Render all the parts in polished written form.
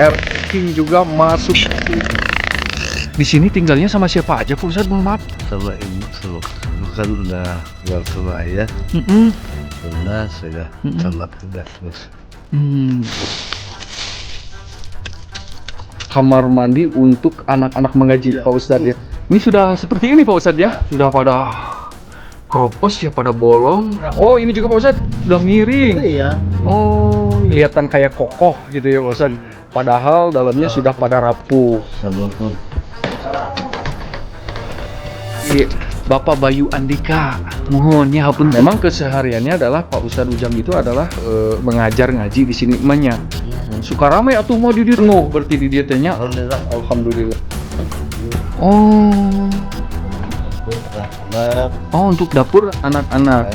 R King juga masuk. Di sini tinggalnya sama siapa aja Pak Ustadz? Mohon maaf. Sama ibu sama kan udah keluar sama ayah. Udah sudah sama udah terus. Kamar mandi untuk anak-anak mengaji Pak Ustadz ya. Ini sudah seperti ini Pak Ustadz ya. Sudah pada kropos ya, pada bolong. Oh ini juga Pak Ustadz sudah miring. Iya. Oh kelihatan kayak kokoh gitu ya Pak Ustadz. Padahal dalamnya sudah pada rapuh. Sama tuh. Bapak Bayu Andika, mohon ya ampun. Memang kesehariannya adalah Pak Ustadz Ujang itu adalah mengajar ngaji di sini emaknya. Suka ramai atuh mau di dia berarti di dia tanya. Alhamdulillah. Oh. Oh untuk dapur anak-anak.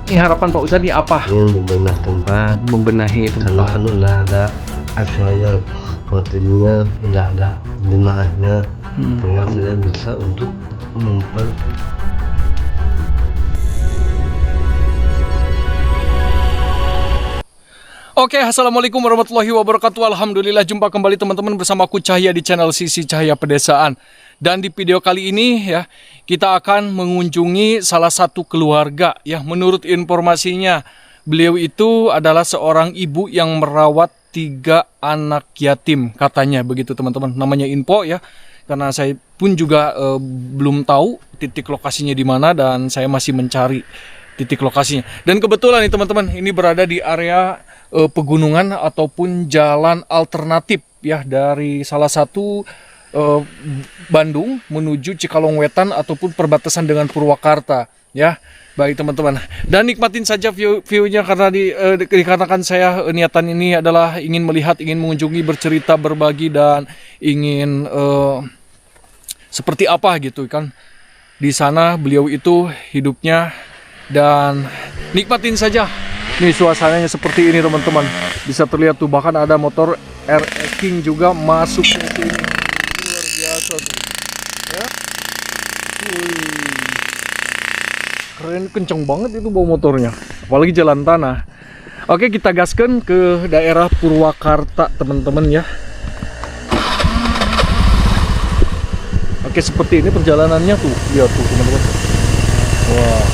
Ini harapan Pak Ustadz ini apa? Membenah tempat, Membenahi kalau tempat. udah ada asalnya hotelnya, udah ada jemaahnya, sehingga saya bisa untuk memper. Oke, assalamualaikum warahmatullahi wabarakatuh. Alhamdulillah jumpa kembali teman-teman bersama aku Cahya di channel Sisi Cahya Pedesaan. Dan di video kali ini ya kita akan mengunjungi salah satu keluarga ya. Menurut informasinya beliau itu adalah seorang ibu yang merawat 3 anak yatim katanya begitu teman-teman. Namanya info ya. Karena saya pun juga belum tahu titik lokasinya di mana dan saya masih mencari titik lokasinya. Dan kebetulan nih teman-teman ini berada di area pegunungan ataupun jalan alternatif ya dari salah satu Bandung menuju Cikalongwetan ataupun perbatasan dengan Purwakarta ya. Baik teman-teman, dan nikmatin saja view-nya karena dikarenakan saya niatan ini adalah ingin melihat, ingin mengunjungi, bercerita, berbagi dan ingin seperti apa gitu kan di sana beliau itu hidupnya, dan nikmatin saja. Nih suasananya seperti ini teman-teman, bisa terlihat tuh bahkan ada motor R King juga masuk ke sini. Luar biasa tuh ya. Keren, kenceng banget itu bawa motornya, apalagi jalan tanah. Oke, kita gaskan ke daerah Purwakarta teman-teman ya. Oke, seperti ini perjalanannya tuh, lihat tuh teman-teman. Wah.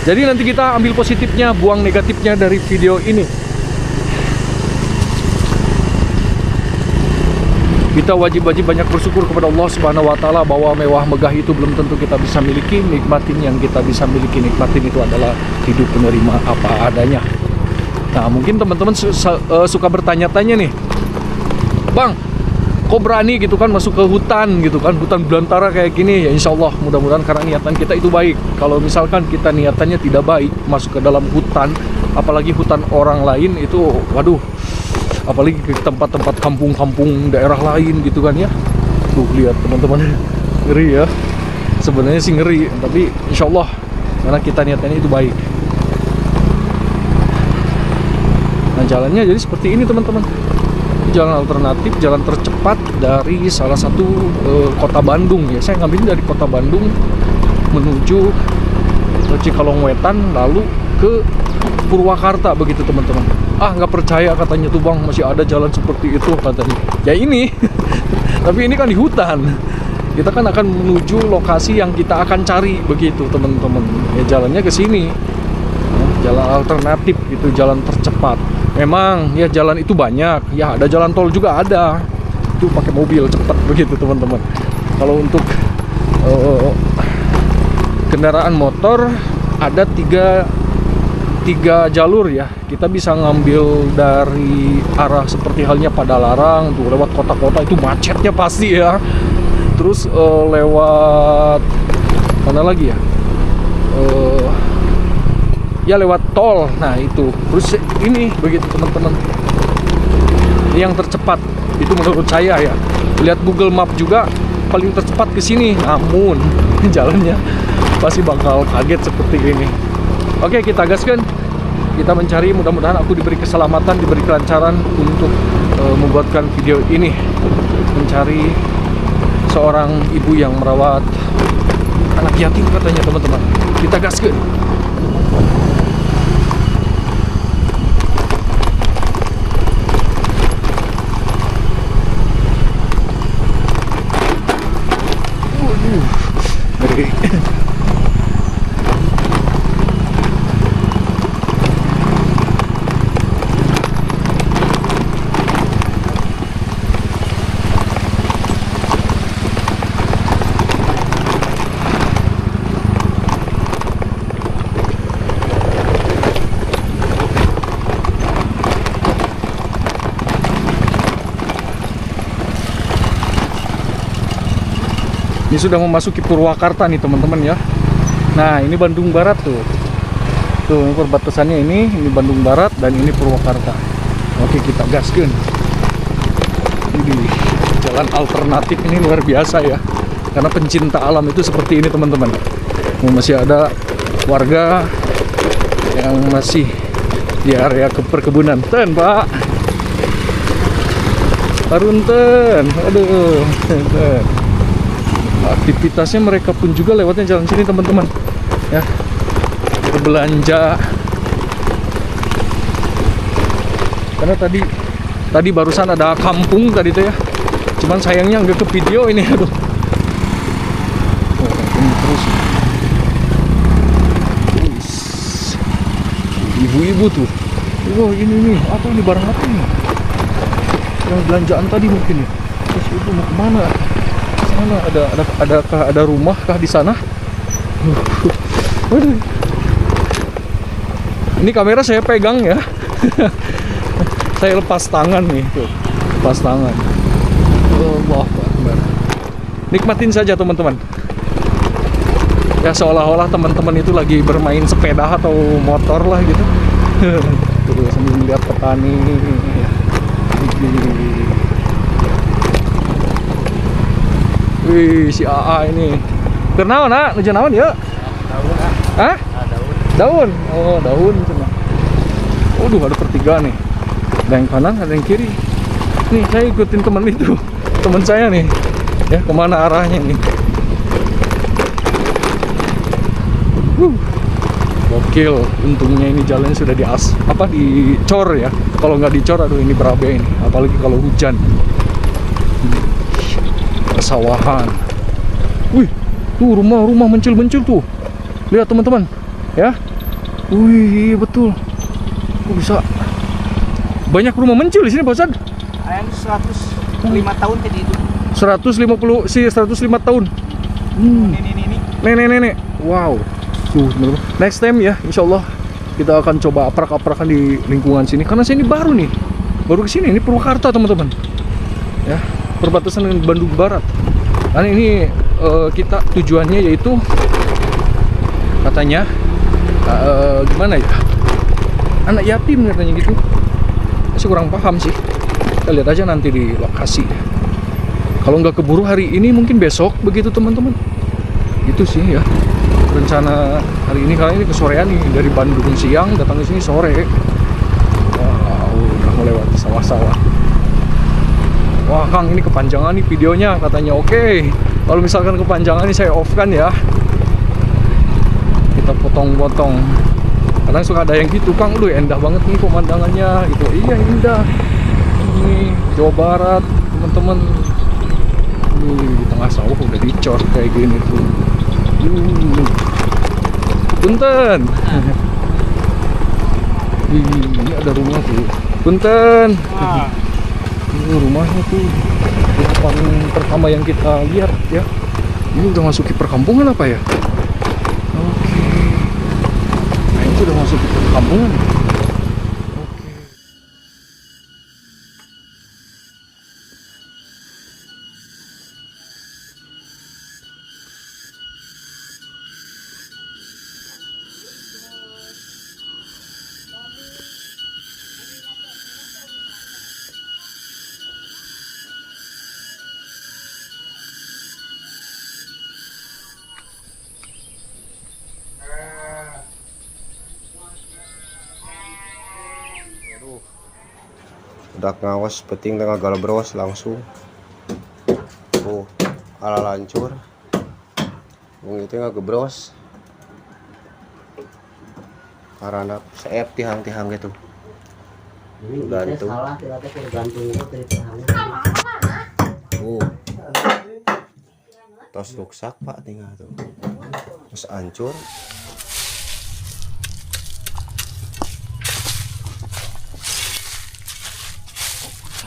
Jadi nanti kita ambil positifnya, buang negatifnya dari video ini. Kita wajib banyak bersyukur kepada Allah Subhanahu wa taala bahwa mewah megah itu belum tentu kita bisa miliki. Nikmatin yang kita bisa miliki, nikmatin itu adalah hidup menerima apa adanya. Nah, mungkin teman-teman suka bertanya-tanya nih. Bang, kok berani gitu kan masuk ke hutan gitu kan, hutan belantara kayak gini? Ya insya Allah mudah-mudahan karena niatan kita itu baik. Kalau misalkan kita niatannya tidak baik, masuk ke dalam hutan, apalagi hutan orang lain itu, waduh, apalagi ke tempat-tempat kampung-kampung daerah lain gitu kan ya. Tuh lihat teman-teman, ngeri ya. Sebenarnya sih ngeri, tapi insya Allah karena kita niatannya itu baik. Nah jalannya jadi seperti ini teman-teman. Jalan alternatif, jalan tercepat dari salah satu kota Bandung ya. Saya ngambil dari kota Bandung menuju Cikalongwetan lalu ke Purwakarta begitu teman-teman. Ah nggak percaya katanya tuh bang, masih ada jalan seperti itu katanya. Ya ini, tapi ini kan di hutan. Kita kan akan menuju lokasi yang kita akan cari begitu teman-teman. Ya jalannya ke sini, jalan alternatif gitu, jalan tercepat. Memang ya jalan itu banyak, ya ada jalan tol juga ada. Itu pakai mobil cepat begitu teman-teman. Kalau untuk kendaraan motor ada tiga jalur ya. Kita bisa ngambil dari arah seperti halnya Padalarang tuh lewat kota-kota itu macetnya pasti ya. Terus lewat mana lagi ya? Ya lewat tol. Nah itu. Terus ini begitu teman-teman. Ini yang tercepat itu menurut saya ya. Lihat Google Map juga paling tercepat ke sini. Namun jalannya pasti bakal kaget seperti ini. Oke, kita gaskan. Kita mencari, mudah-mudahan aku diberi keselamatan, diberi kelancaran untuk membuatkan video ini. Mencari seorang ibu yang merawat anak yatim katanya teman-teman. Kita gaskan. Ini sudah memasuki Purwakarta nih teman-teman ya. Nah ini Bandung Barat tuh. Tuh perbatasannya ini Bandung Barat dan ini Purwakarta. Oke kita gaskeun. Ini jalan alternatif ini luar biasa ya. Karena pencinta alam itu seperti ini teman-teman. Masih ada warga yang masih di area perkebunan. Ten Pak. Parunten. Aduh. Ten. Aktivitasnya mereka pun juga lewatnya jalan sini teman-teman. Ya. Berbelanja. Karena tadi barusan ada kampung tadi tuh ya. Cuman sayangnya nggak ke video ini, aduh. Oh, ini terus. Ibu-ibu tuh. Oh, ini nih, apa ini barang apa ini? Yang belanjaan tadi mungkin ya. Terus itu mau kemana? Sana ada rumah kah di sana? Aduh. Ini kamera saya pegang ya. Saya lepas tangan nih, tuh. Lepas tangan. Allahu Akbar. Nikmatin saja teman-teman. Ya seolah-olah teman-teman itu lagi bermain sepeda atau motor lah gitu. Tuh sambil melihat petani. Wih, si AA ini. Kenapa nak? Nujan naon ya? Daun ah. Hah? Daun. Oh, daun cina. Waduh, ada pertigaan nih. Ada yang kanan, ada yang kiri. Nih, saya ikutin teman itu. Teman saya nih. Ya, kemana arahnya nih? Gokil. Untungnya ini jalannya sudah dicor ya. Kalau nggak dicor, aduh ini berabe ini. Apalagi kalau hujan. Persawahan. Wih, tuh rumah-rumah mencil-mencil tuh. Lihat teman-teman, ya. Wih, betul. Kok bisa banyak rumah mencil di sini, Bosan? Ayam 105 tahun tadi itu. 105 tahun. Nenek. Wow. Tuh, teman-teman. Next time ya, insya Allah kita akan coba aprak-aprakan di lingkungan sini. Karena saya ini baru nih, baru kesini. Ini Purwakarta teman-teman. Ya, perbatasan dengan Bandung Barat. Karena ini kita tujuannya yaitu katanya gimana ya? Anak yatim katanya gitu. Saya kurang paham sih. Kita lihat aja nanti di lokasi. Kalau nggak keburu hari ini mungkin besok begitu teman-teman. Itu sih ya rencana hari ini. Kali ini kesorean nih dari Bandung siang datang ke sini sore. Wow, udah melewati sawah-sawah. Wah Kang, ini kepanjangan nih videonya katanya. Oke, kalau misalkan kepanjangan ini saya off kan ya. Kita potong-potong. Kadang suka ada yang gitu, Kang, lu indah banget nih pemandangannya gitu. Iya indah. Ini Jawa Barat teman-teman. Di tengah sawah udah dicor kayak gini tuh. Punten. Ini ada rumah tuh. Punten. Rumahnya tuh depan pertama yang kita lihat ya. Ini udah masuk ke perkampungan apa ya? Oke. Nah itu udah masuk ke perkampungan. Udah ngawas peting tengah galabros langsung. Ala lancur. Itu nggak gebros. Karena seep tihang-tihang gitu. Gantung. Tos ruksak Pak tinggal tuh. Terus hancur.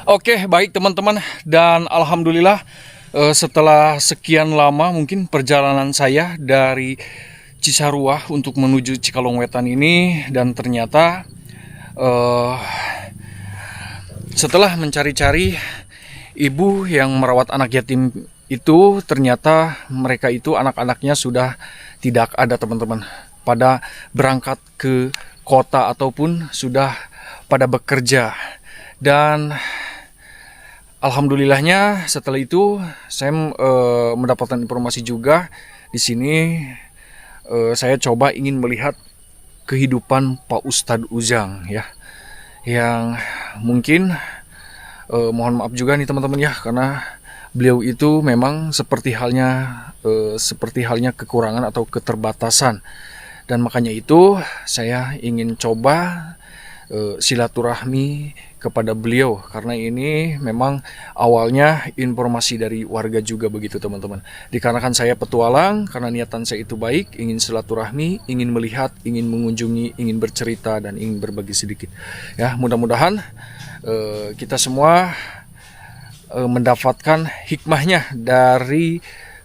Oke, baik teman-teman, dan alhamdulillah setelah sekian lama mungkin perjalanan saya dari Cisarua untuk menuju Cikalongwetan ini, dan ternyata setelah mencari-cari ibu yang merawat anak yatim itu ternyata mereka itu anak-anaknya sudah tidak ada teman-teman, pada berangkat ke kota ataupun sudah pada bekerja. Dan alhamdulillahnya setelah itu saya mendapatkan informasi juga di sini. Saya coba ingin melihat kehidupan Pak Ustadz Ujang ya, yang mungkin mohon maaf juga nih teman-teman ya, karena beliau itu memang seperti halnya kekurangan atau keterbatasan, dan makanya itu saya ingin coba silaturahmi kepada beliau, karena ini memang awalnya informasi dari warga juga begitu teman-teman. Dikarenakan saya petualang, karena niatan saya itu baik, ingin silaturahmi, ingin melihat, ingin mengunjungi, ingin bercerita dan ingin berbagi sedikit. Ya, mudah-mudahan kita semua mendapatkan hikmahnya dari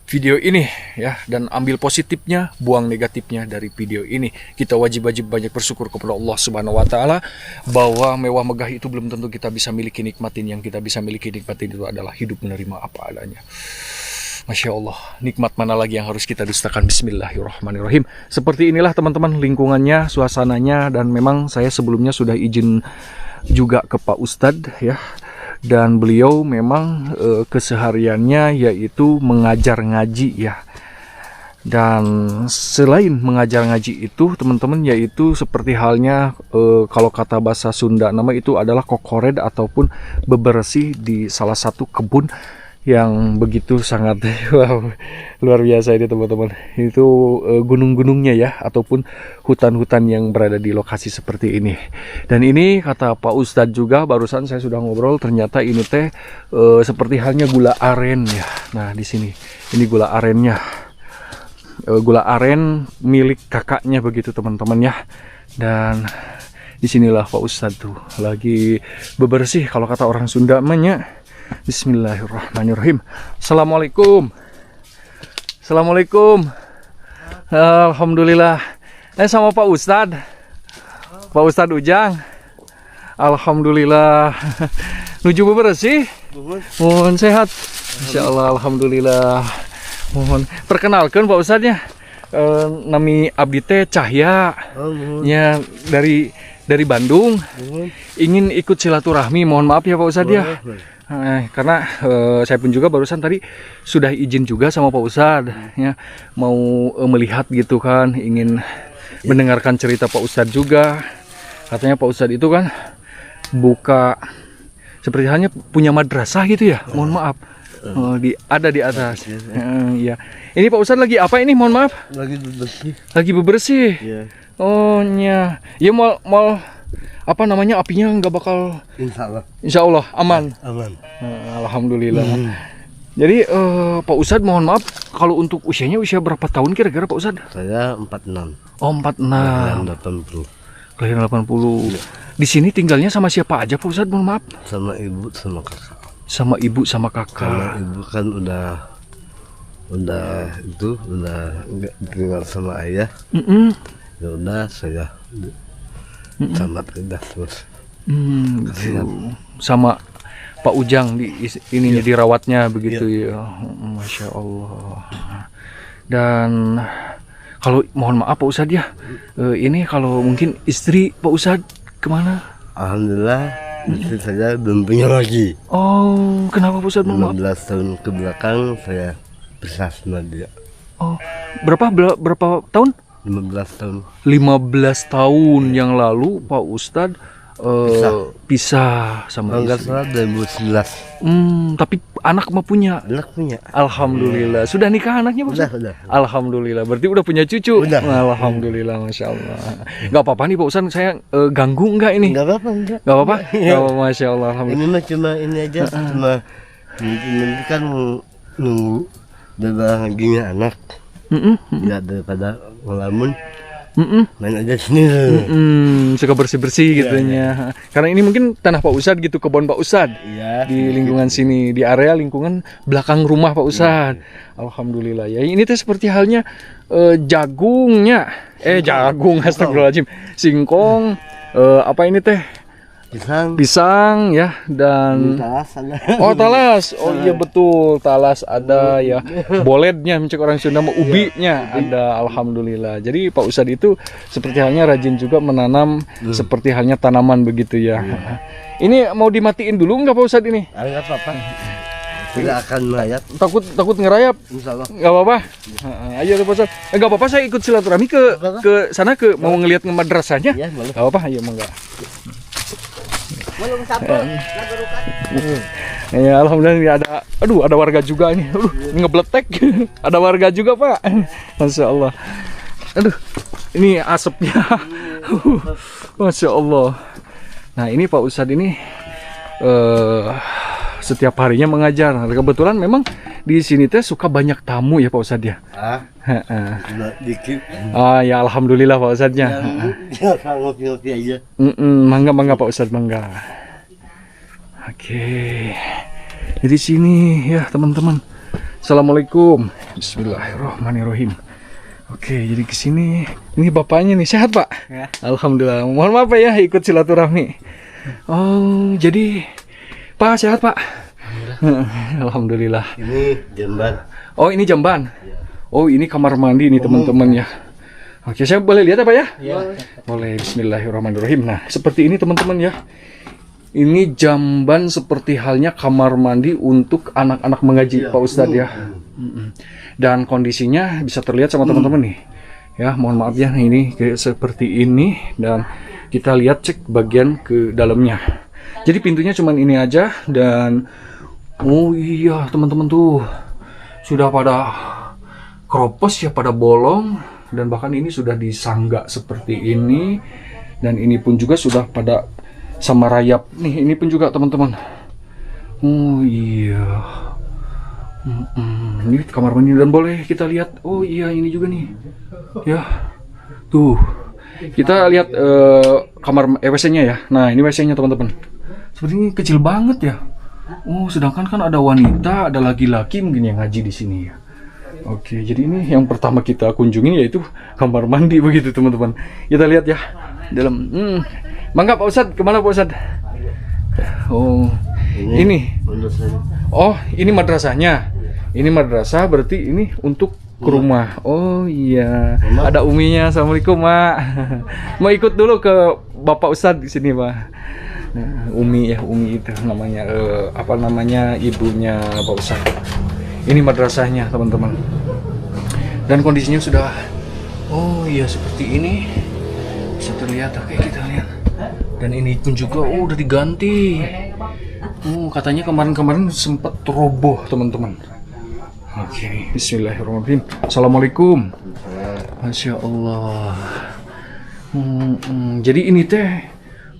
video ini ya, dan ambil positifnya, buang negatifnya dari video ini. Kita wajib banyak bersyukur kepada Allah Subhanahu wa taala bahwa mewah megah itu belum tentu kita bisa miliki nikmatin. Yang kita bisa miliki nikmatin itu adalah hidup menerima apa adanya. Masya Allah, nikmat mana lagi yang harus kita dustakan? Bismillahirrahmanirrahim. Seperti inilah teman-teman lingkungannya, suasananya, dan memang saya sebelumnya sudah izin juga ke Pak Ustadz ya. Dan beliau memang kesehariannya yaitu mengajar ngaji ya. Dan selain mengajar ngaji itu teman-teman, yaitu seperti halnya kalau kata bahasa Sunda nama itu adalah kokored ataupun bebersih di salah satu kebun yang begitu sangat wow, luar biasa ini teman-teman. Itu gunung-gunungnya ya, ataupun hutan-hutan yang berada di lokasi seperti ini. Dan ini kata Pak Ustadz juga barusan saya sudah ngobrol, ternyata ini teh seperti halnya gula aren ya. Nah di sini ini gula arennya, gula aren milik kakaknya begitu teman-teman ya. Dan disinilah Pak Ustadz tuh lagi bebersih kalau kata orang Sunda namanya. Bismillahirrahmanirrahim. Assalamualaikum. Assalamualaikum. Alhamdulillah. Sama Pak Ustadz. Pak Ustadz Ujang. Alhamdulillah. Nuju bebersih. Mohon sehat. Insya Allah. Alhamdulillah. Mohon perkenalkan Pak Ustadznya. Nami abdi teh Cahya. Ya dari Bandung. Ingin ikut silaturahmi. Mohon maaf ya Pak Ustadz ya. Karena saya pun juga barusan tadi sudah izin juga sama Pak Ustadz ya, mau melihat gitu kan, ingin mendengarkan cerita Pak Ustadz juga. Katanya Pak Ustadz itu kan buka seperti halnya punya madrasah gitu ya. Mohon maaf, ada di atas. Ya. Ini Pak Ustadz lagi apa ini? Mohon maaf. Lagi bebersih. Lagi bebersih. Ya. Oh ya, ya mal apa namanya, apinya nggak bakal, insya Allah aman. Alhamdulillah. Jadi Pak Ustadz mohon maaf, kalau untuk usia berapa tahun kira-kira Pak Ustadz? Saya 46. Oh 46. Kelahiran 80. Ya. Di sini tinggalnya sama siapa aja Pak Ustadz, mohon maaf? Sama ibu sama kakak. Sama ibu sama kakak. Karena ibu kan udah nggak tinggal sama ayah. Ya udah saya sama tidak terus. Sama Pak Ujang di ininya dirawatnya begitu ya. Masya Allah. Dan kalau mohon maaf Pak Ustadz ya, ini kalau mungkin istri Pak Ustadz kemana? Alhamdulillah istri saya belum punya lagi. Oh kenapa Pak Ustadz? 15 tahun ke belakang saya pisah sama dia. Oh berapa tahun? 15 tahun. 15 tahun yang lalu Pak Ustadz pisah sama enggak istri. salah 2011. Tapi anak mah punya. Anak punya. Alhamdulillah. Sudah nikah anaknya Pak Ustadz? Udah. Alhamdulillah. Berarti udah punya cucu. Udah. Alhamdulillah, Masya Allah. Gak apa-apa nih Pak Ustadz, saya ganggu enggak ini? Enggak apa-apa, enggak. Gak apa-apa? Gak apa-apa, Masya Allah. Alhamdulillah. Ini mah cuma ini aja, cuma nanti kan nunggu bahagianya anak. Ya daripada ngelamun. Main aja sini. Suka bersih-bersih gitunya. Karena ini mungkin tanah Pak Ustadz gitu, kebun Pak Ustadz. Iya. Di lingkungan sini, di area lingkungan belakang rumah Pak Ustadz. Alhamdulillah ya. Ini teh seperti halnya jagungnya. Jagung, astagfirullahaladzim. Singkong, apa ini teh? pisang ya, dan talas ada. oh talas, oh iya betul, talas ada ya, bolednya mencek orang Sunda, mau ubinya ada, alhamdulillah. Jadi Pak Ustadz itu seperti halnya rajin juga menanam seperti halnya tanaman begitu ya. Ini mau dimatiin dulu nggak Pak Ustadz ini? Enggak apa-apa. Tidak akan merayap. Takut ngerayap? Insyaallah. Nggak apa-apa. Ayo Pak Ustadz. Nggak apa-apa, saya ikut silaturahmi ke sana, ke mau ngelihat madrasahnya. Ya, boleh. Nggak apa-apa, ayo mangga. Belum sampai. Nagarukan. Ya alhamdulillah ada warga juga ini. Ini ngebletek. Ada warga juga Pak. Masya Allah. Aduh, ini asapnya. Masya Allah. Nah ini Pak Ustadz ini setiap harinya mengajar. Kebetulan memang di sini teh suka banyak tamu ya Pak Ustadz ya. Dikit. Ya alhamdulillah Pak Ustadznya. Ya, ngopi-ngopi aja. Mangga Pak Ustadz, mangga. Oke. Jadi sini ya teman-teman. Assalamualaikum. Bismillahirrahmanirrahim. Oke, jadi ke sini. Ini bapaknya nih, sehat Pak? Ya. Alhamdulillah. Mohon maaf Pak ya ikut silaturahmi. Oh, jadi Pak sehat Pak? Alhamdulillah. Ini jamban. Oh, ini jamban. Oh, ini kamar mandi nih teman-teman ya. Oke, saya boleh lihat ya Pak ya? Iya. Boleh. Bismillahirrahmanirrahim. Nah, seperti ini teman-teman ya. Ini jamban seperti halnya kamar mandi untuk anak-anak mengaji Pak Ustadz ya. Dan kondisinya bisa terlihat sama teman-teman nih. Ya, mohon maaf ya, ini kayak seperti ini, dan kita lihat cek bagian ke dalamnya. Jadi pintunya cuman ini aja, dan oh iya teman-teman tuh sudah pada keropos ya, pada bolong, dan bahkan ini sudah disangga seperti ini, dan ini pun juga sudah pada sama rayap nih, ini pun juga teman-teman. Oh iya. Ini kamar mandi, dan boleh kita lihat. Oh iya, ini juga nih. Ya. Tuh. Kita lihat kamar WC-nya ya. Nah, ini WC-nya teman-teman. Seperti ini kecil banget ya. Oh, sedangkan kan ada wanita, ada laki-laki mungkin yang ngaji di sini ya. Oke, jadi ini yang pertama kita kunjungi yaitu kamar mandi begitu teman-teman. Kita lihat ya dalam. Mangga Pak Ustadz, kemana Pak Ustadz? Oh, ini. Oh, ini madrasahnya. Ini madrasah, berarti ini untuk ke rumah. Oh iya. Ada uminya. Assalamualaikum Mak. Mau ikut dulu ke Bapak Ustadz di sini Pak. Nah, Umi ya, Umi itu namanya. Apa namanya, ibunya Pak Ustadz. Ini madrasahnya teman-teman. Dan kondisinya sudah. Oh iya, seperti ini. Bisa terlihat. Oke, kita lihat. Dan ini pun juga udah diganti. Katanya kemarin-kemarin sempat roboh teman-teman. Oke, bismillahirrahmanirrahim. Assalamualaikum. Masya Allah. Jadi ini teh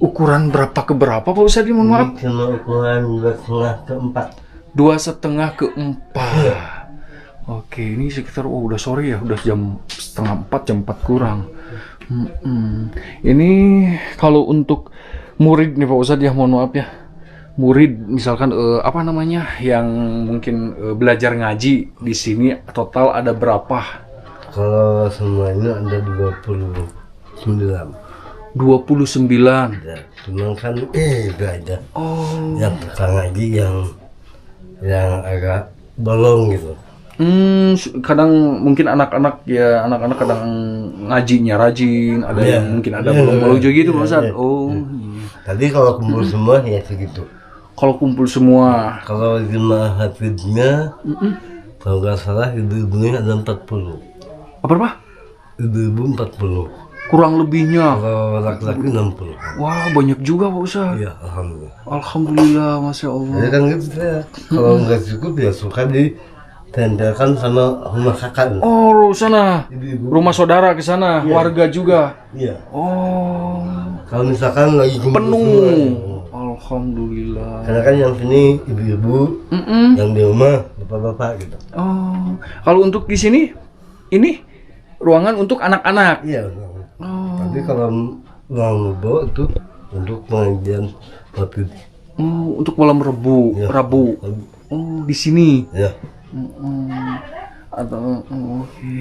ukuran berapa ke berapa Pak Ustadz? Mohon maaf. Cuma ukuran 2,5 ke 4. 2,5 ke 4. Oke, ini sekitar udah sore ya, udah jam setengah 4, jam 4 kurang. Ini kalau untuk murid nih Pak Ustadz ya, mohon maaf ya. Murid misalkan apa namanya yang mungkin belajar ngaji di sini total ada berapa? Kalau semuanya ada 29. 29. Ya, cuman kan gak ada. Oh. Yang tukang ngaji yang agak bolong gitu. Kadang mungkin anak-anak kadang ngajinya rajin, ada yang mungkin ada bolong-bolong juga gitu Pak Ustadz. Oh. Tadi kalau kumpul semua ya segitu. Kalau kumpul semua. Kalau jemaah hafidnya, kalau nggak salah ibu-ibunya ada 40. Apa? Ibu-ibu 40. Kurang lebihnya. Kalau laki-laki 60. Wah, banyak juga Pak Ustadz. Iya, alhamdulillah. Alhamdulillah, Masya Allah. Jadi kan gitu ya. Kalau nggak cukup ya suka ditempelkan sama rumah kakak. Oh, sana. Ibu-ibu. Rumah saudara ke sana, warga juga. Iya. Oh. Kalau misalkan lagi kumpul Penuh. semua, Alhamdulillah. karena kan yang sini ibu-ibu, yang di rumah bapak-bapak gitu. Oh, kalau untuk di sini, ini ruangan untuk anak-anak. Iya. Oh. Tapi kalau ruang bobo itu untuk pengajian hafid. Untuk malam Ya. Rabu. Oh, di sini. Ya. Atau oke.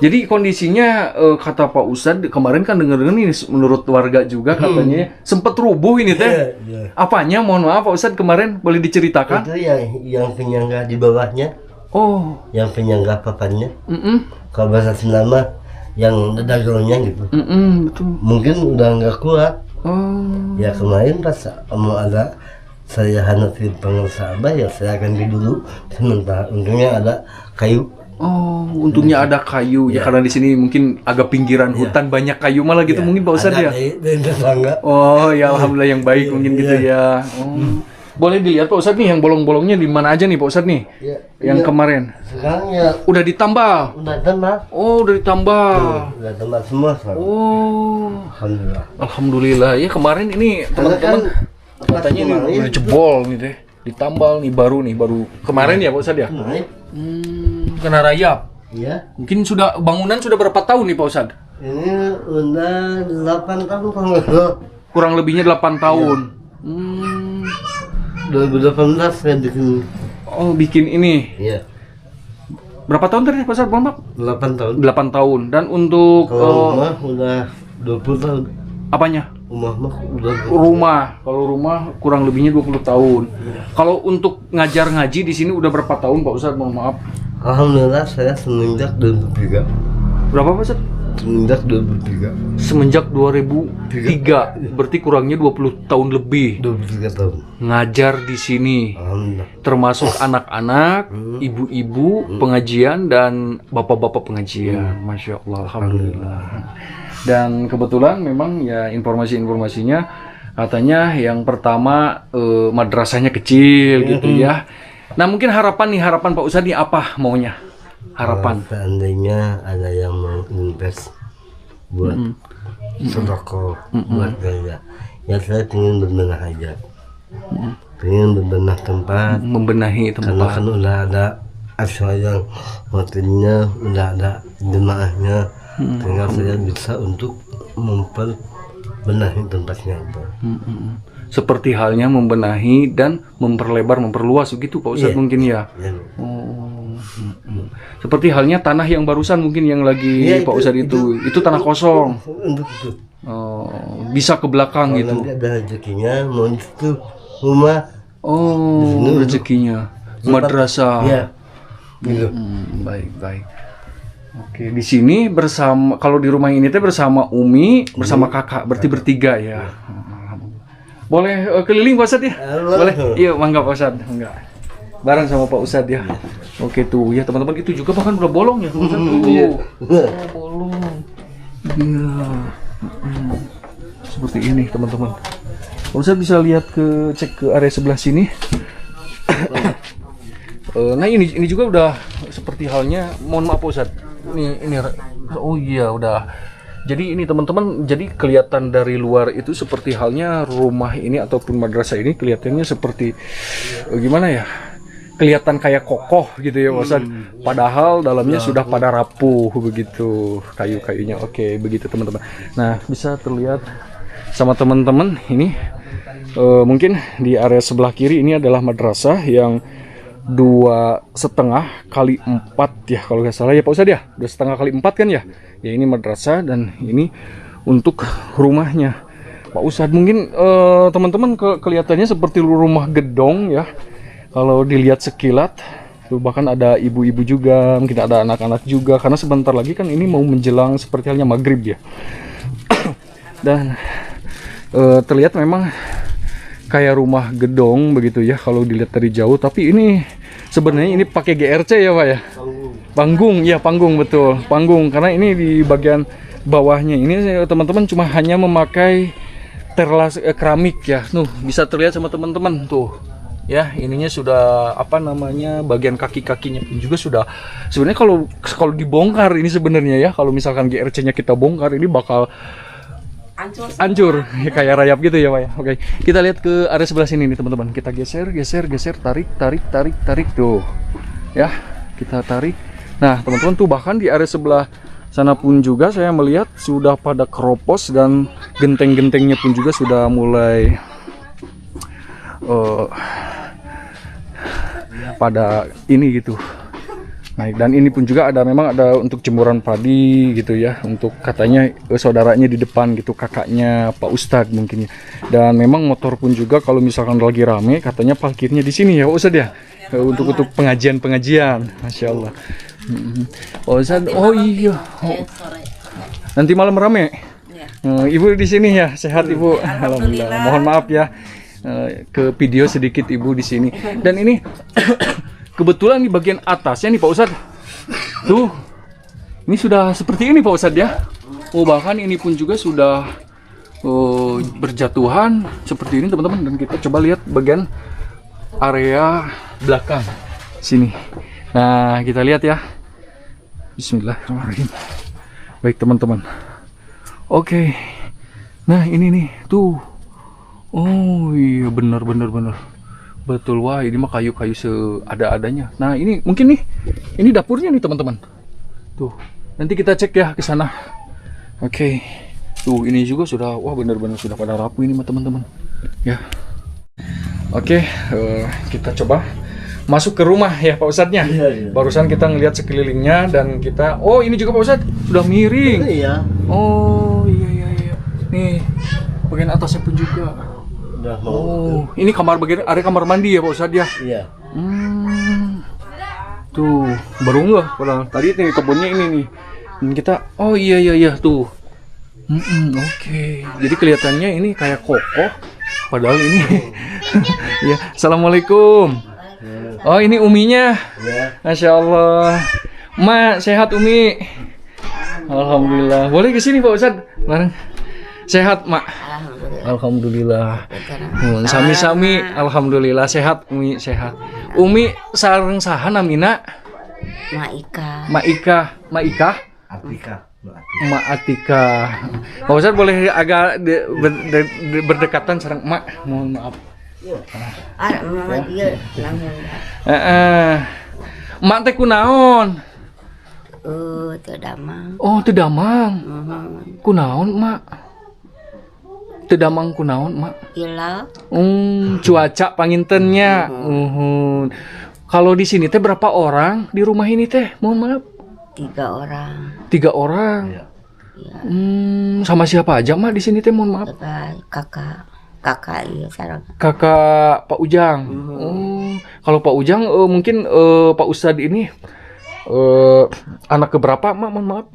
Jadi kondisinya kata Pak Ustadz kemarin kan dengar-dengar ini menurut warga juga katanya sempat rubuh ini teh. Iya. Apanya? Mohon maaf Pak Ustadz kemarin boleh diceritakan? Itu yang penyangga di bawahnya, Oh. yang penyangga papannya. Mm-mm. Kalau bahasa Sunda mah yang dagelnya gitu. Betul. Mungkin udah nggak kuat. Oh. Ya kemarin pas mau ada saya hanafi pengusaha Abah ya saya ganti dulu sementara untungnya ada kayu. Oh, untungnya ada kayu ya karena di sini mungkin agak pinggiran hutan banyak kayu malah gitu mungkin Pak Ustadz ya. Dari tetangga. Oh ya alhamdulillah yang baik mungkin gitu ya. Oh. Boleh dilihat Pak Ustadz nih yang bolong-bolongnya di mana aja nih Pak Ustadz nih? Ya, Yang iya. kemarin. Sekarang ya Udah ditambal. udah tambah. Oh, udah ditambal. Udah tambah semua sekarang. Oh. Alhamdulillah. Alhamdulillah. Ya kemarin ini Karena teman-teman katanya ini kemarin udah jebol nih teh. Ditambal nih baru kemarin ya Pak Ustadz ya? naik. Kena rayap. Iya. Mungkin bangunan sudah berapa tahun nih Pak Ustadz? Ini udah 8 tahun kalau nggak salah. Kurang lebihnya 8 tahun. 2018 saya bikin. Oh, bikin ini. Iya. Berapa tahun tadi Pak Ustadz? Mohon maaf. 8 tahun. 8 tahun. Dan untuk Kalau rumah udah 20 tahun. apanya? Rumah mah udah Rumah. Kalau rumah kurang lebihnya 20 tahun. Kalau untuk ngajar ngaji di sini udah berapa tahun Pak Ustadz? Mohon maaf. Alhamdulillah saya semenjak 2003. Berapa Pak Ustadz? Semenjak 2003. Semenjak 2003. Berarti kurangnya 20 tahun lebih 23 tahun. ngajar di sini. Alhamdulillah. Termasuk anak-anak, ibu-ibu pengajian dan bapak-bapak pengajian. Masya Allah, alhamdulillah. Dan kebetulan memang ya informasi-informasinya katanya yang pertama madrasahnya kecil gitu ya. Nah mungkin harapan Pak Ustadz nih apa maunya? Harapan. Kalau seandainya ada yang mau invest buat sedekah, buat gaya, ya saya ingin berbenah aja. Pengen berbenah tempat, Membenahi karena tempat. kan udah ada asal yang hotelnya, udah ada jemaahnya, tinggal saya bisa untuk memperbenahi tempatnya itu. Seperti halnya membenahi dan memperluas begitu Pak Ustadz Iya. mungkin ya. Ya. Oh. Seperti halnya tanah yang barusan mungkin yang lagi Iya, Pak Ustadz itu tanah kosong. Untuk itu. Oh, bisa ke belakang Kalau gitu. nanti ada rezekinya, mau itu rumah, Oh, rezekinya. Madrasah. ya, gitu. Baik. Oke, di sini bersama kalau di rumah ini teh bersama Umi, bersama kakak, berarti bertiga ya. Boleh keliling Pak Ustadz ya? Boleh. Iya, mangga Pak Ustadz. Enggak. Bareng sama Pak Ustadz ya. Oke tuh, ya teman-teman itu juga bahkan udah bolong ya Pak Ustadz tuh. Iya. Oh, bolong. Iya. Seperti ini teman-teman. Pak Ustadz bisa lihat cek ke area sebelah sini. Nah ini juga udah seperti halnya, mohon maaf Pak Ustadz. Ini oh iya udah. Jadi ini teman-teman, jadi kelihatan dari luar itu seperti halnya rumah ini ataupun madrasah ini kelihatannya seperti gimana ya? Kelihatan kayak kokoh gitu ya Pak Ustadz. Padahal dalamnya sudah pada rapuh begitu kayu-kayunya. Oke, begitu teman-teman. Nah, bisa terlihat sama teman-teman ini mungkin di area sebelah kiri ini adalah madrasah yang 2,5 kali 4 ya kalau nggak salah ya Pak Ustadz ya, 2,5 kali 4 kan ya. Ya ini madrasah dan ini untuk rumahnya Pak Ustadz. Mungkin teman-teman kelihatannya seperti rumah gedong ya. Kalau dilihat sekilat, tuh bahkan ada ibu-ibu juga, mungkin ada anak-anak juga karena sebentar lagi kan ini mau menjelang seperti halnya maghrib ya. Dan terlihat memang kayak rumah gedong begitu ya kalau dilihat dari jauh, tapi ini sebenarnya ini pakai GRC ya Pak ya. Panggung, ya panggung betul, panggung karena ini di bagian bawahnya ini teman-teman cuma hanya memakai terlas keramik ya. Tuh bisa terlihat sama teman-teman tuh. Ya, ininya sudah apa namanya bagian kaki-kakinya pun juga sudah sebenarnya kalau dibongkar ini sebenarnya ya kalau misalkan GRC-nya kita bongkar ini bakal hancur ya, kayak rayap gitu ya Pak ya. Oke, kita lihat ke area sebelah sini nih teman-teman. Kita geser, tarik tuh. Ya, kita tarik. Nah, teman-teman tuh bahkan di area sebelah sana pun juga saya melihat sudah pada keropos dan genteng-gentengnya pun juga sudah mulai pada ini gitu. naik. Dan ini pun juga memang ada untuk jemuran padi gitu ya, untuk katanya saudaranya di depan gitu, kakaknya Pak Ustadz mungkin ya. Dan memang motor pun juga kalau misalkan lagi rame katanya parkirnya di sini ya Pak Ustadz ya, untuk pengajian, Masya Allah. Pak Ustadz, oh iya, nanti malam rame. Ibu di sini ya, sehat Ibu. Alhamdulillah. Mohon maaf ya ke video sedikit Ibu di sini. Dan ini kebetulan di bagian atasnya nih Pak Ustadz, tuh ini sudah seperti ini Pak Ustadz ya. Oh bahkan ini pun juga sudah berjatuhan seperti ini teman-teman. Dan kita coba lihat bagian area belakang sini. Nah kita lihat ya. Bismillahirrahmanirrahim. Baik teman-teman. Oke. Nah ini nih tuh. Oh iya benar. Betul, wah ini mah kayu-kayu seada-adanya. Nah ini mungkin nih, ini dapurnya nih teman-teman. Tuh, nanti kita cek ya ke sana. Oke, tuh ini juga sudah, wah benar-benar sudah pada rapuh ini mah teman-teman. Ya, oke, kita coba masuk ke rumah ya Pak Ustadznya. Iya. Barusan kita ngelihat sekelilingnya dan kita, oh ini juga Pak Ustadz sudah miring. Iya. Oh iya. Nih, bagian atasnya pun juga. Oh, ini ada kamar mandi ya Pak Ustadz ya? Iya. Tuh, baru nggak? Padahal tadi nih kebunnya ini nih. Dan kita, oh iya tuh. Oke. Jadi kelihatannya ini kayak kokoh. Padahal ini, ya. Assalamualaikum. Oh ini uminya. Ya. Masya Allah. Ma, sehat Umi? Alhamdulillah. Boleh ke sini Pak Ustadz? Bareng. Sehat, Mak? Alhamdulillah. Sami-sami, alhamdulillah sehat, Umi sehat. Umi sareng saha namina? Maika. Ma Atika. Pak Ustadz boleh agak berdekatan sareng Mak, mohon maaf. Mak teh kunaon? Teu damang. Oh, teu damang. Kunaon, Mak? Teu damang kunaon, Mak? Hilal. Cuaca pangintennya. Kalau di sini teh berapa orang di rumah ini teh? Mohon maaf. 3 orang. 3 orang. Ya. Sama siapa aja, Mak, di sini teh? Mohon maaf. Kakak iya sareng. Kakak Pak Ujang. Kalau Pak Ujang mungkin Pak Ustadz ini anak keberapa, Mak? Mohon maaf.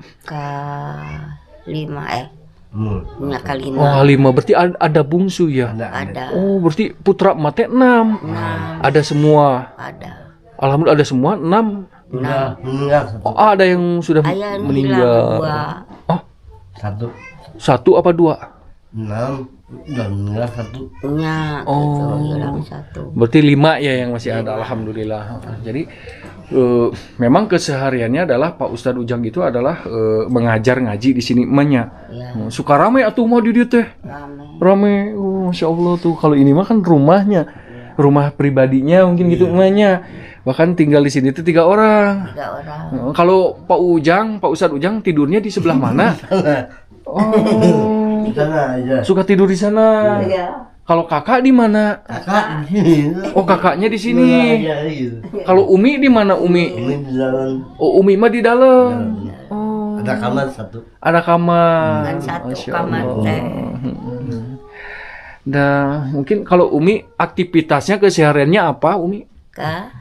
Kelima. Oh, 5. Berarti ada bungsu ya? Ada. Oh, berarti putra mate 6. Ada semua. Ada. Alhamdulillah ada semua 6. Meninggal. Oh, ada yang sudah meninggal. Oh, 1 apa 2? 6 udah meninggal 1. Nya, hilang 1. Berarti 5 ya yang masih ada. Alhamdulillah. Jadi memang kesehariannya adalah Pak Ustadz Ujang itu adalah mengajar ngaji di sini emaknya. Ya. Suka rame atuh mah di dieu teh. Rame. Masya Allah tuh. Kalau ini mah kan rumahnya. Rumah pribadinya mungkin gitu emaknya. Bahkan tinggal di sini tuh 3 orang. 3 orang. Kalau Pak Ustadz Ujang tidurnya di sebelah mana? Di sana aja. Suka tidur di sana. Iya. Kalau kakak di mana? Kakak di sini. Oh, kakaknya di sini. Gitu. Kalau Umi di mana Umi? Ini di dalam. Oh, Umi mah di dalam. Oh. Ada kamar 1. Ada kamar. Kan 1 Masya kamar Allah. teh. Nah, mungkin kalau Umi aktivitasnya kesehariannya apa, Umi?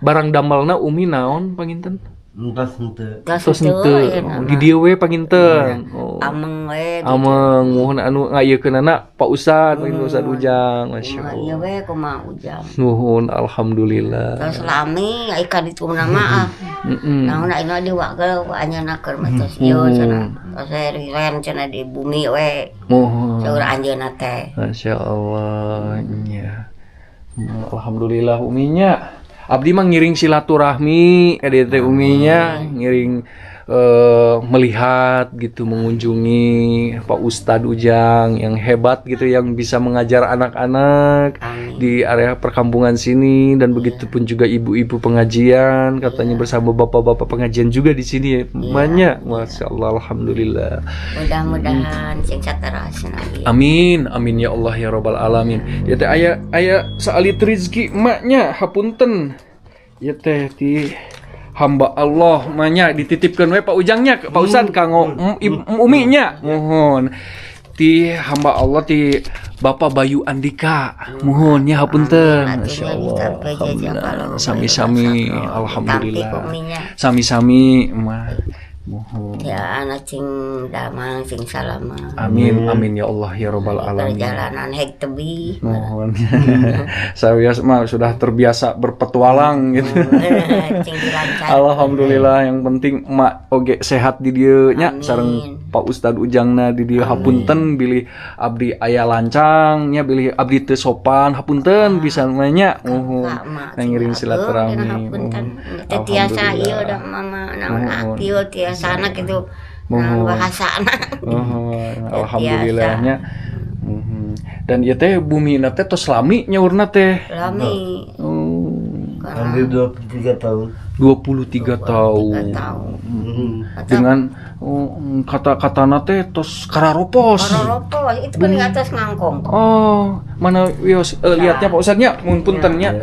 Barang damelna Umi naon panginten? Entas henteu. Tos henteu. Di dieu we panginten. Oh. Ameng we. Ameng mohon anu ngayekeunana Pak Ustadz, Pak Ustadz Ujang. Masya Iya Allah. we kumaha Ujang. Nuhun alhamdulillah. Terus lami ikan itu nama naon ina diwagel ku anjeunna keur matos ieu cenah. Terus rilen cenah di bumi we. Mohon. Saur anjeunna teh. Masya Allah. Ya. Alhamdulillah Uminya. Abdi mah ngiring silaturahmi, teh Uminya ngiring melihat gitu, mengunjungi Pak Ustadz Ujang yang hebat gitu, yang bisa mengajar anak-anak di area perkampungan sini, dan begitu pun juga ibu-ibu pengajian, katanya bersama bapak-bapak pengajian juga di sini banyak. Masya Allah, alhamdulillah. Mudah-mudahan sing saterasna. Amin, amin ya Allah ya Rabbal alamin. Ya teh aya saalit rezeki emaknya hapunten. Ya teh ti hamba Allah manya dititipkeun we Pak Ujangnya Pak Ustad kanggo uminya mohon ti hamba Allah ti Bapak Bayu Andika mohon nya hapunten masyaallah sami-sami alhamdulillah sami-sami mah mohon ya anak cing damang cing salama amin amin ya Allah ya rabbal alamin perjalanan hek tebi mohon saya mah sudah terbiasa berpetualang gitu cing dilancar alhamdulillah yang penting emak oge sehat di dieu nya sareng Pak Ustad Ujangna di dieu hapunten bilih abdi aya lancang nya bilih abdi teu sopan hapunten bisa nya ngirim silaturahmi tiasa ieu da mama naon aktif tiasa anak itu bahasana alhamdulillahnya dan ieu teh bumi na teh tos lami nyaurna teh lami hampir 23 tahun 23 tahun dengan kata-katana teh tos kararopos itu kan di atas ngangkong oh mana wios lihatnya Pak Ustadnya mun puntennya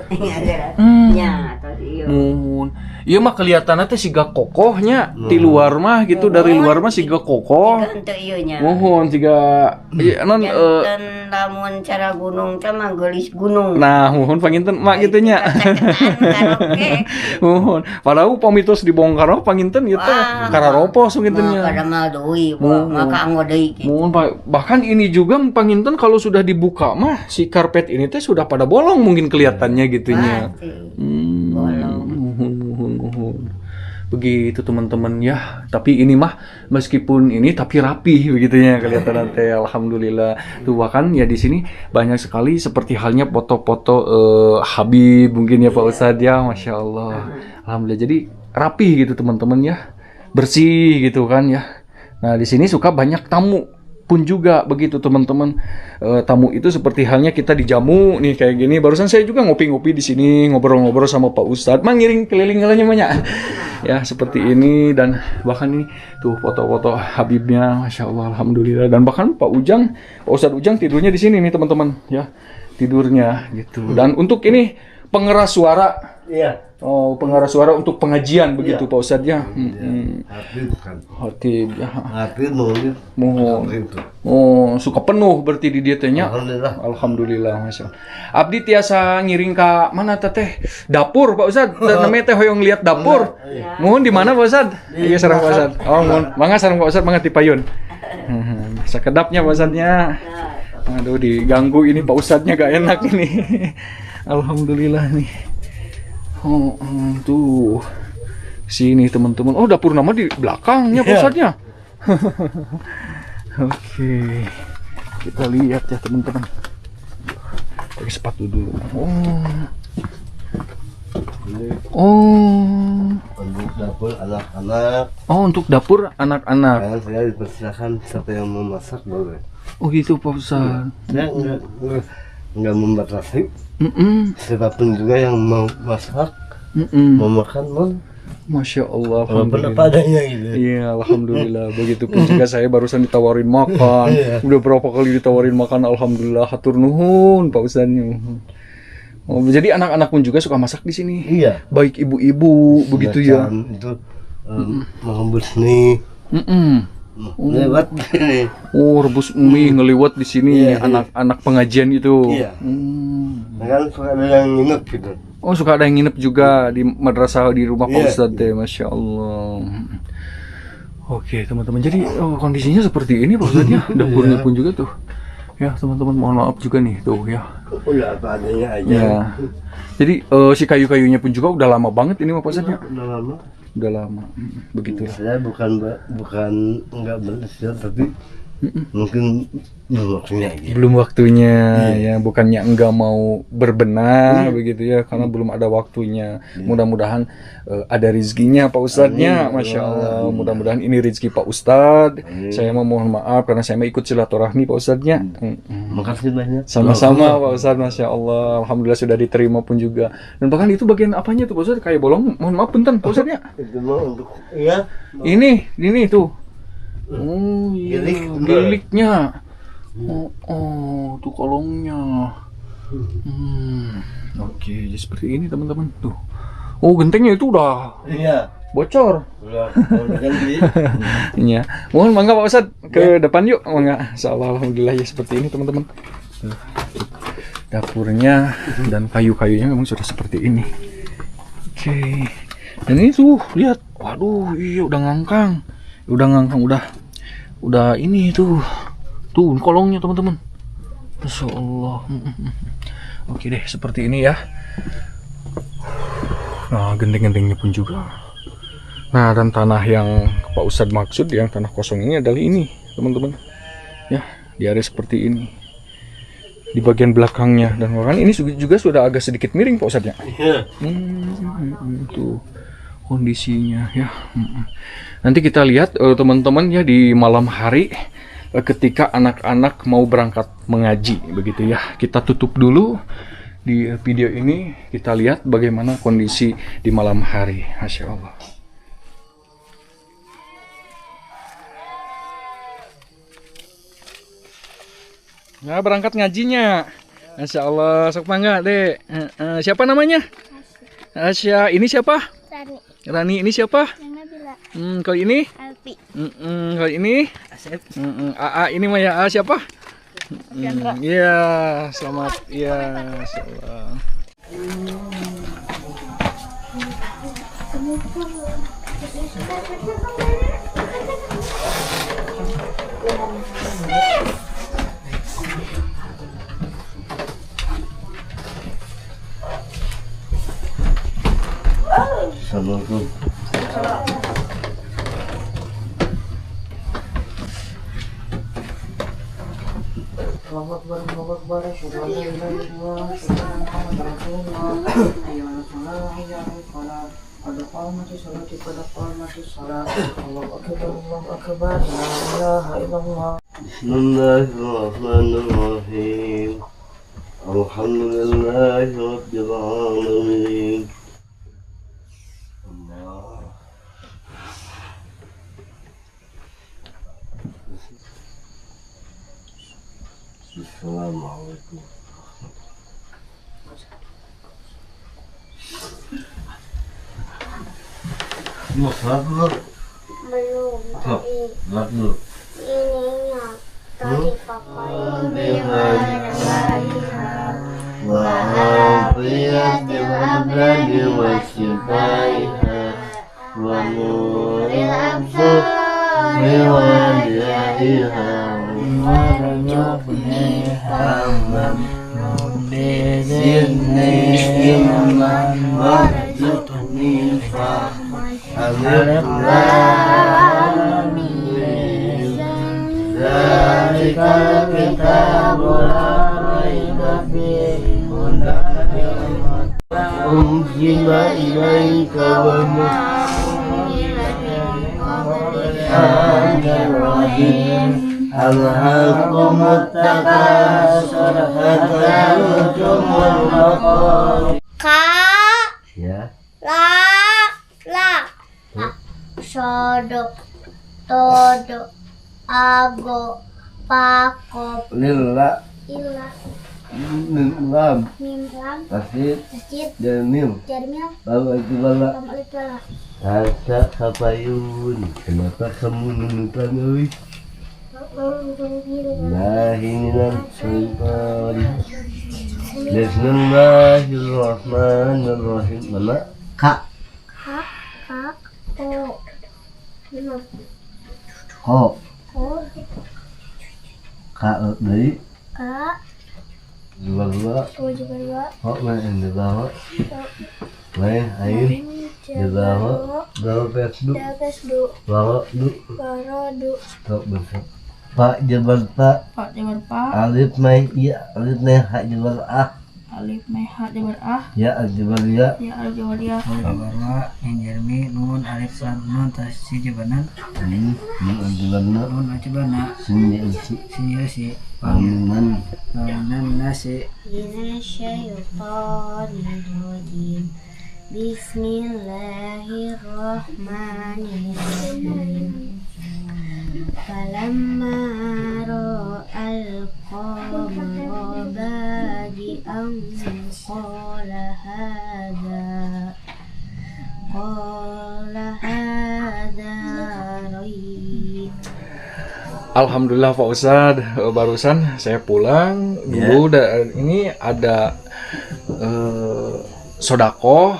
nya tadi mun ieu mah kelihatanna teh siga kokohnya di luar mah gitu dari luar mah siga kokoh henteu ieu nya mohon siga non dan lamun cara gunung teh mah geulis gunung nah mohon panginten mak kitu nya mohon padahal pamitos dibongkar mah panginten ieu teh kararopos kitu nya kada mah deui maka anggo deui mohon bahkan ini juga panginten kalau sudah dibuka mah si karpet ini teh sudah pada bolong mungkin kelihatannya gitunya bolong begitu teman-teman ya tapi ini mah meskipun ini tapi rapi begitunya kelihatan teh alhamdulillah tuh bahkan ya di sini banyak sekali seperti halnya foto-foto Habib mungkin ya Pak Ustadz ya Masya Allah alhamdulillah jadi rapi gitu teman-teman ya bersih gitu kan ya nah di sini suka banyak tamu pun juga begitu teman-teman tamu itu seperti halnya kita dijamu nih kayak gini barusan saya juga ngopi-ngopi di sini ngobrol-ngobrol sama Pak Ustadz ngiring keliling banyak ya seperti ini dan bahkan ini tuh foto-foto Habibnya Masya Allah alhamdulillah dan bahkan Pak Ustadz Ujang tidurnya di sini nih teman-teman ya tidurnya gitu dan untuk ini pengeras suara iya oh pengeras suara untuk pengajian begitu Pak Ustadz ya Hatib ya Hatib mohon oh suka penuh berarti di dia tehnya alhamdulillah Masya Allah abdi tiasa ngiring ka mana teh dapur Pak Ustadz namanya teh hoyong lihat dapur mohon di mana Pak Ustadz iya sareng Pak Ustadz oh mohon mangga sareng Pak Ustadz mangga ti payun sakedapnya Pak Ustadznya aduh diganggu ini Pak Ustadznya gak enak ini alhamdulillah nih oh tuh sini teman-teman oh dapur nama di belakangnya Pak Ustadznya oke kita lihat ya teman-teman pakai sepatu dulu untuk dapur anak-anak untuk dapur anak-anak saya dipersilakan siapa yang mau masak boleh oh gitu Pak Ustadz saya enggak membatasi siapapun juga yang mau masak mau makan mau Masya Allah alhamdulillah apa adanya gitu iya alhamdulillah begitupun juga saya barusan ditawarin makan udah berapa kali ditawarin makan alhamdulillah hatur nuhun Pak Ustadznya oh jadi anak-anak pun juga suka masak di sini iya baik ibu-ibu begitu ya itu menghembus nih lewat rebus mie ngeliwat di sini anak-anak pengajian itu kan suka ada yang nginep gitu oh suka ada yang nginep juga di madrasah di rumah Pak Ustadz deh Masya Allah oke teman-teman jadi kondisinya seperti ini Pak Ustadz ya dapurnya pun juga tuh ya teman-teman mohon maaf juga nih tuh ya udah apa adanya aja ya jadi si kayu-kayunya pun juga udah lama banget ini Pak Ustadz ya udah lama begitu saya bukan enggak berhasil tapi mungkin belum waktunya ya bukannya enggak mau berbenah begitu ya karena belum ada waktunya mudah-mudahan ada rezekinya Pak Ustadznya Masya Allah mudah-mudahan ini rezeki Pak Ustadz saya mohon maaf karena saya ikut silaturahmi Pak Ustadznya makasih banyak sama-sama Pak Ustadz Masya Allah alhamdulillah sudah diterima pun juga dan bahkan itu bagian apanya tuh Pak Ustadz kayak bolong mohon maaf punten Pak Ustadznya itu mau untuk ya ini tuh oh iya giliknya tuh kolongnya oke jadi seperti ini teman-teman tuh Oh, gentengnya itu udah Iya. bocor. Udah ganti. Iya. Mohon mangga Pak Ustadz ke depan yuk. Mangga. Insyaallah alhamdulillah ya seperti ini teman-teman. Dapurnya dan kayu-kayunya memang sudah seperti ini. Oke. Dan ini tuh lihat. Waduh, iya udah ngangkang. Udah ini tuh. Tuh kolongnya teman-teman. Masya Allah. Oke deh, seperti ini ya. Nah, genteng-gentengnya pun juga. Nah, dan tanah yang Pak Ustadz maksud yang tanah kosong ini adalah ini, teman-teman. Ya, di area seperti ini. Di bagian belakangnya dan bahkan ini juga sudah agak sedikit miring Pak Ustadz ya. Iya. Tuh kondisinya ya. Nanti kita lihat teman-teman ya di malam hari ketika anak-anak mau berangkat mengaji begitu ya. Kita tutup dulu di video ini, kita lihat bagaimana kondisi di malam hari. Masya Allah. Nah, berangkat ngajinya. Masya Allah, sok mangga dek. Siapa namanya? Asya. Ini siapa? Rani. Rani. Ini siapa? Nabila. Kalau ini? Alpi. Kalau ini? Asep. AA. Ini Maya. Siapa? Iya, selamat. Iya, insyaallah. Assalamualaikum. Bismillahirrahmanirrahim. Alhamdulillahi rabbil alamin. Assalamualaikum. Mau sholat dulu? Belum. Sholat dulu. Ininya tadi papa وعافية الأبدان وشفائها ونور الأبصار وضيائها ورزقني حمدا زدني علما وارزقني فهما ذلك الكتاب لا ريب فيه هدى أنزل إليك وما الرحمن الرحيم ألهاكم التكاثر حتى زرتم المقابر. Kak, Ya. la, sodo, todo, ago, pako, Lila, ila, lam, mimram, tasir, masjid, jamil, jarmil, bawa itu bala. pamalitwala. Asa kapayun, kenapa kamu nunukkan euy? Lahinan syaitan. Bismillahirrahmanirrahim. Mana? Kak. Ko, lima, Ko. ko, Kak dari ka, dua. ko juga dua, Kok main di bawah? Main air di bawah. Bawah Facebook. dagas du, Bawah du. baro du, Stop besok. Pak jabar pak. Pak jabar Pak, Alif mai iya. Alif mai hak jabar ah. alif meha jabar ah, Ya jabar ya. ya alif jabar ya, Babarwa yang Jermi nun alif lam nun tas si jabanan Ini jabar na. nun acibana Sini isi. si si Paminan. paminan nasi minasyaitonirrajim. Bismillahirrahmanirrahim. Falamma ra'al qamara badi'an qala hadza qala hadza ghaib. Alhamdulillah Pak Ustadz, barusan saya pulang dulu ini ada sodako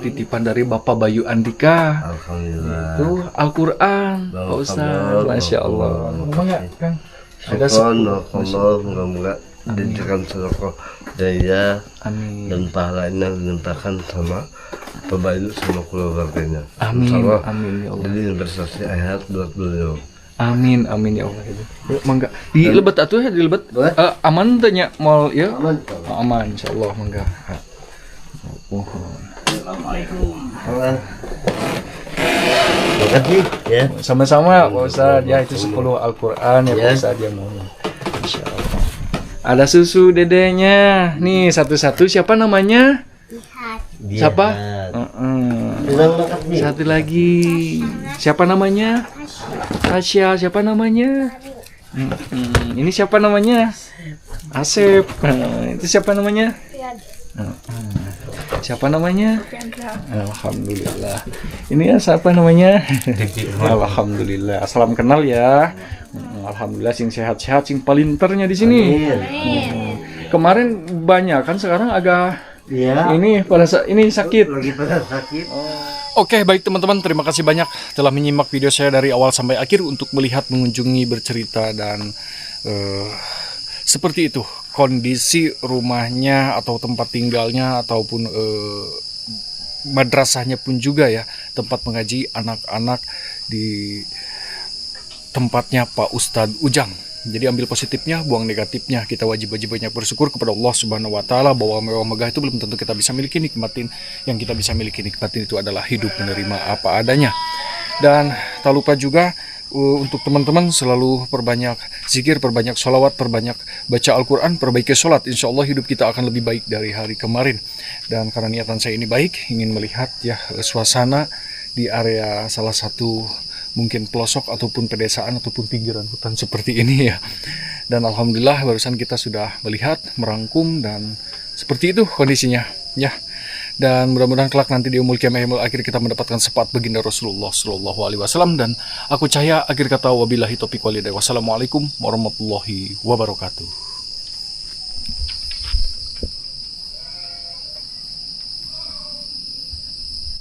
titipan dari Bapak Bayu Andika. Alhamdulillah. Itu Al-Quran Pak Ustadz, Masya Allah. Ngomong nggak Kang? Ada Syukron, Allah moga-moga diberikan sedekah jariah Amin. dan pahalanya dilimpahkan sama Pak Bayu sama keluarganya. Amin, Insyaallah. amin ya Allah. Jadi investasi ayat buat beliau. Amin, amin ya Allah. Mangga. Di lebet atuh ya, di lebet. Boleh. Aman tanya mal ya? Aman. Aman insyaallah mangga. Mohon. Allah. Makasih ya. Sama-sama Pak Ustadz, ya itu 10 Al-Quran ya Pak Ya. Ustadz yang mau. Insyaallah. Ada susu dedenya. Nih satu-satu siapa namanya? Siapa? Bilang makasih. Satu lagi. Siapa namanya? Tasya. Siapa namanya? Ini siapa namanya? Asep. Itu siapa namanya? Siapa namanya? Alhamdulillah. Ini ya siapa namanya? Alhamdulillah. Salam kenal ya. Alhamdulillah sing sehat-sehat sing palinternya di sini. Kemarin banyak kan, sekarang agak Iya. ini pada saat ini sakit. Lagi pada sakit. Oke, baik teman-teman, terima kasih banyak telah menyimak video saya dari awal sampai akhir untuk melihat, mengunjungi, bercerita dan seperti itu kondisi rumahnya atau tempat tinggalnya ataupun madrasahnya pun juga ya, tempat mengaji anak-anak di tempatnya Pak Ustadz Ujang. Jadi ambil positifnya, buang negatifnya. Kita wajib-wajib banyak bersyukur kepada Allah Subhanahu wa taala bahwa mewah megah itu belum tentu kita bisa miliki, nikmatin. Yang kita bisa miliki, nikmatin itu adalah hidup, menerima apa adanya. Dan tak lupa juga untuk teman-teman selalu perbanyak zikir, perbanyak sholawat, perbanyak baca Al-Quran, perbaiki sholat. Insya Allah hidup kita akan lebih baik dari hari kemarin. Dan karena niatan saya ini baik, ingin melihat ya suasana di area salah satu mungkin pelosok ataupun pedesaan ataupun pinggiran hutan seperti ini ya. Dan alhamdulillah barusan kita sudah melihat, merangkum dan seperti itu kondisinya ya. Dan mudah-mudahan kelak nanti di Yaumul Qiyamah Yaumul Akhir kita mendapatkan syafaat baginda Rasulullah Shallallahu Alaihi Wasallam. Dan aku Cahya akhir kata wabillahi taufiq wal hidayah. Wassalamualaikum warahmatullahi wabarakatuh.